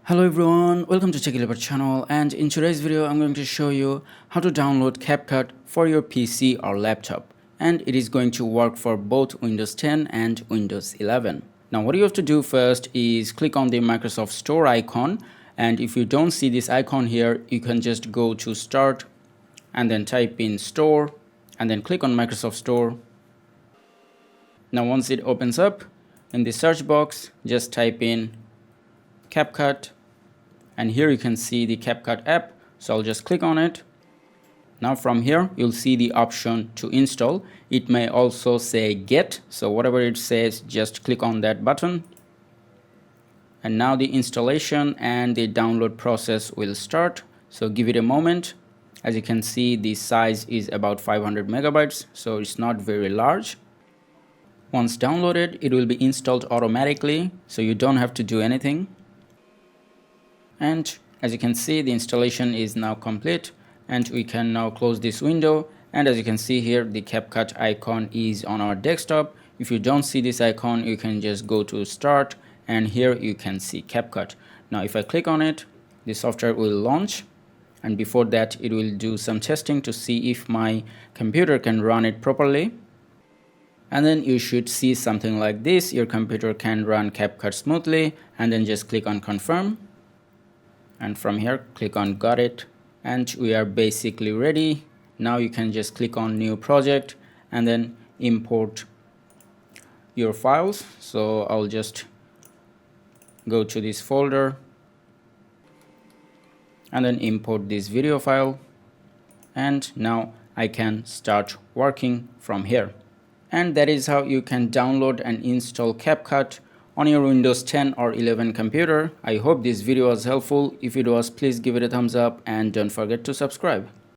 Hello everyone, welcome to CapCut channel, and in today's video I'm going to show you how to download CapCut for your PC or laptop, and it is going to work for both Windows 10 and Windows 11. Now what you have to do first is click on the Microsoft Store icon, and if you don't see this icon here, you can just go to Start and then type in Store and then click on Microsoft Store. Now once it opens up, in the search box just type in CapCut, and here you can see the CapCut app, so I'll just click on it. Now from here you'll see the option to install. It may also say get, so whatever it says, just click on that button, and now the installation and the download process will start, so give it a moment. As you can see, the size is about 500 megabytes, so it's not very large. Once downloaded, it will be installed automatically, so you don't have to do anything. And as you can see, the installation is now complete, and we can now close this window. And as you can see here, the CapCut icon is on our desktop. If you don't see this icon, you can just go to Start, and here you can see CapCut. Now if I click on it, the software will launch, and before that it will do some testing to see if my computer can run it properly. And then you should see something like this. Your computer can run CapCut smoothly, and then just click on Confirm. And from here click on Got it, and we are basically ready. Now you can just click on New Project and then import your files. So I'll just go to this folder and then import this video file, and now I can start working from here. And that is how you can download and install CapCut on your Windows 10 or 11 computer. I hope this video was helpful. If it was, please give it a thumbs up and don't forget to subscribe.